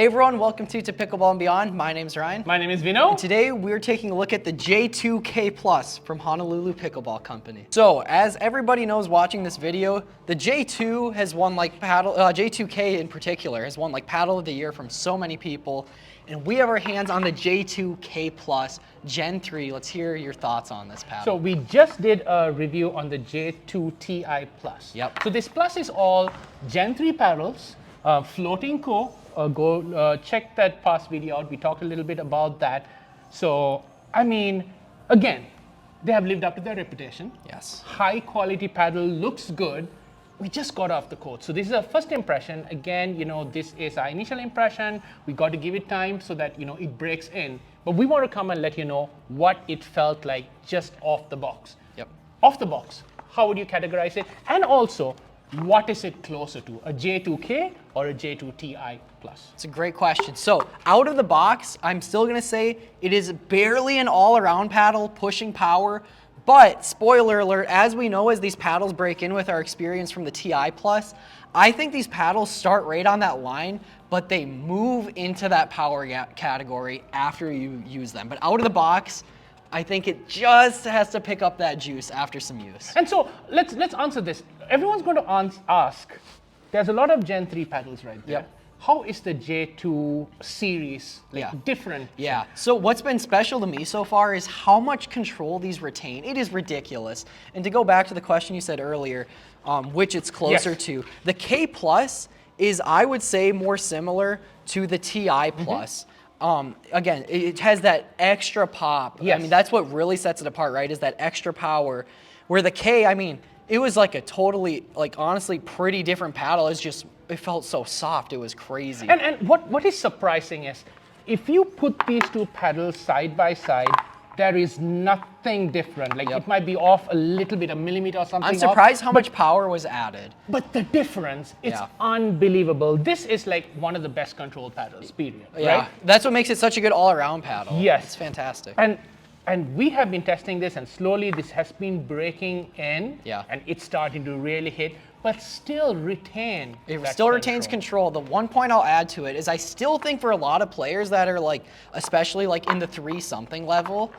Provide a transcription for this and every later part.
Hey everyone, welcome to Pickleball and Beyond. My name's Ryan. My name is Vino. And today we're taking a look at the J2K Plus from Honolulu Pickleball Company. So as everybody knows watching this video, the J2 has won like J2K in particular has won like Paddle of the Year from so many people. And we have our hands on the J2K Plus Gen 3. Let's hear your thoughts on this paddle. So we just did a review on the J2 Ti Plus. Yep. So this Plus is all Gen 3 paddles, floating core. Go check that past video out. We talked a little bit about that. So, I mean, again, they have lived up to their reputation. Yes. High quality paddle, looks good. We just got off the court. So this is our first impression. Again, this is our initial impression. We got to give it time so that, it breaks in. But we want to come and let you know what it felt like just off the box. Yep. Off the box, how would you categorize it? And also, what is it closer to, a J2K or a J2 Ti Plus? It's a great question. So out of the box, I'm still gonna say it is barely an all-around paddle, pushing power, but spoiler alert, as we know, as these paddles break in with our experience from the Ti Plus, I think these paddles start right on that line, but they move into that power category after you use them. But out of the box, I think it just has to pick up that juice after some use. And so let's answer this. Everyone's going to ask, there's a lot of Gen 3 paddles right there. Yep. How is the J2 series different? Yeah, so what's been special to me so far is how much control these retain. It is ridiculous. And to go back to the question you said earlier, which it's closer to, the K Plus is, I would say, more similar to the Ti Plus. Again, it has that extra pop. Yes. I mean, that's what really sets it apart, right? Is that extra power. Where the K, I mean, it was like a totally, like honestly, pretty different paddle. It's just, it felt so soft. It was crazy. And what is surprising is, if you put these two paddles side by side, there is nothing different. Like it might be off a little bit, a millimeter or something. I'm surprised how much power was added. But the difference, it's unbelievable. This is like one of the best controlled paddles, period. Yeah, right? That's what makes it such a good all-around paddle. Yes. It's fantastic. And we have been testing this, and slowly this has been breaking in, and it's starting to really hit, but still retain. It still retains control. The one point I'll add to it is I still think for a lot of players that are like, especially like in the 3-something level,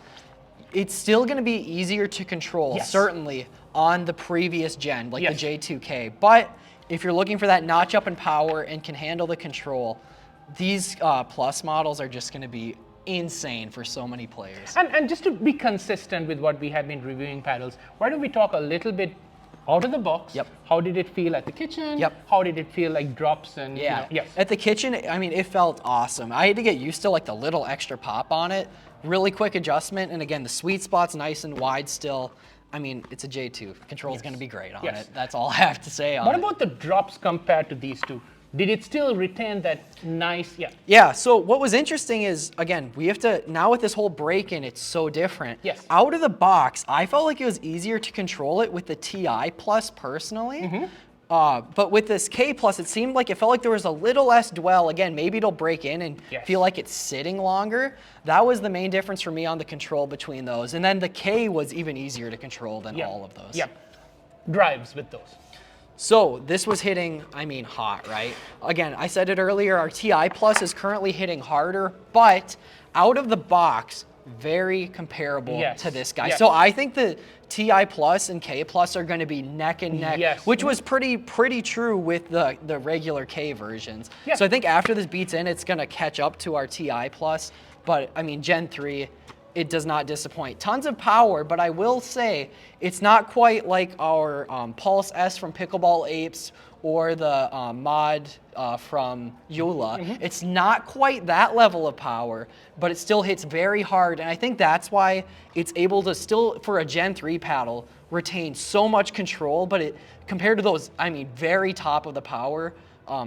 it's still going to be easier to control, certainly on the previous gen, like the J2K. But if you're looking for that notch up in power and can handle the control, these Plus models are just going to be insane for so many players. And just to be consistent with what we have been reviewing paddles, why don't we talk a little bit out of the box? How did it feel at the kitchen? How did it feel like drops and At the kitchen, I mean, it felt awesome. I had to get used to like the little extra pop on it. Really quick adjustment, and again, the sweet spot's nice and wide still. I mean, it's a J2. Control's going to be great on it. That's all I have to say on it. What about the drops compared to these two? Did it still retain that nice, Yeah, so what was interesting is, again, we have to, now with this whole break-in, it's so different. Out of the box, I felt like it was easier to control it with the Ti Plus personally. But with this K Plus, it seemed like it felt like there was a little less dwell. Again, maybe it'll break in and feel like it's sitting longer. That was the main difference for me on the control between those. And then the K was even easier to control than all of those. Drives with those. So this was hitting, I mean, hot, right? Again, I said it earlier, our Ti Plus is currently hitting harder, but out of the box, very comparable to this guy. So I think the Ti Plus and K Plus are going to be neck and neck, which was pretty true with the regular K versions. So I think after this beats in, it's going to catch up to our Ti Plus. But I mean, Gen 3, it does not disappoint. Tons of power, but I will say it's not quite like our Pulse S from Pickleball Apes or the mod from Eula. It's not quite that level of power, but it still hits very hard. And I think that's why it's able to still, for a Gen 3 paddle, retain so much control. But it, compared to those, I mean, very top of the power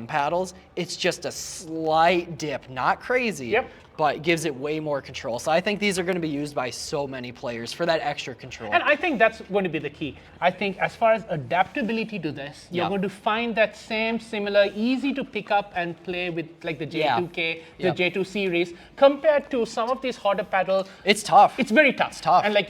paddles, it's just a slight dip, not crazy, but gives it way more control. So I think these are going to be used by so many players for that extra control. And I think that's going to be the key. I think as far as adaptability to this, you're going to find that same similar, easy to pick up and play with like the J2K, the J2 series, compared to some of these hotter paddles. It's tough. It's very tough. It's tough. And like,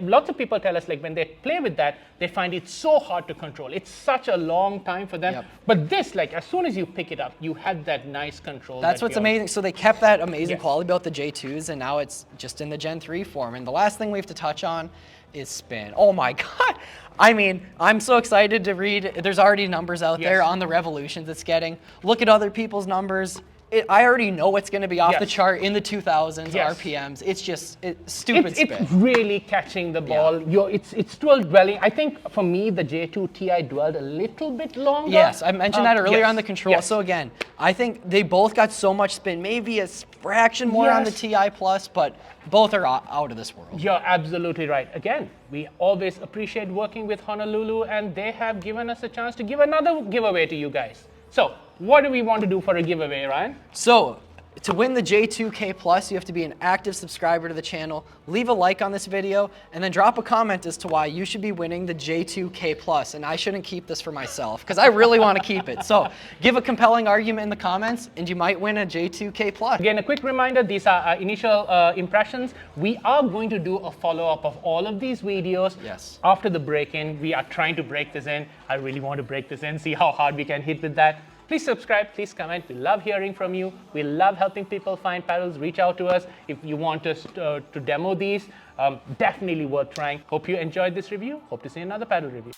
lots of people tell us like when they play with that, they find it so hard to control. It's such a long time for them. But this, like as soon as you pick it up, you had that nice control. That's what's amazing. So they kept that amazing quality about the J2s, and now it's just in the Gen 3 form. And the last thing we have to touch on is spin. Oh my God. I mean, I'm so excited to read. There's already numbers out there on the revolutions it's getting. Look at other people's numbers. I already know it's going to be off the chart in the 2000s RPMs. It's just stupid spin. It's really catching the ball. It's still dwelling. I think for me, the J2 Ti dwelled a little bit longer. Yes, I mentioned that earlier on the control. So again, I think they both got so much spin, maybe a fraction more on the Ti Plus, but both are out of this world. You're absolutely right. Again, we always appreciate working with Honolulu, and they have given us a chance to give another giveaway to you guys. So what do we want to do for a giveaway, Ryan? So to win the J2K Plus, you have to be an active subscriber to the channel, leave a like on this video, and then drop a comment as to why you should be winning the J2K Plus. And I shouldn't keep this for myself, because I really want to keep it. So give a compelling argument in the comments, and you might win a J2K Plus. Again, a quick reminder, these are our initial impressions. We are going to do a follow-up of all of these videos after the break-in. We are trying to break this in. I really want to break this in, see how hard we can hit with that. Please subscribe, please comment. We love hearing from you. We love helping people find paddles. Reach out to us if you want us to demo these. Definitely worth trying. Hope you enjoyed this review. Hope to see another paddle review.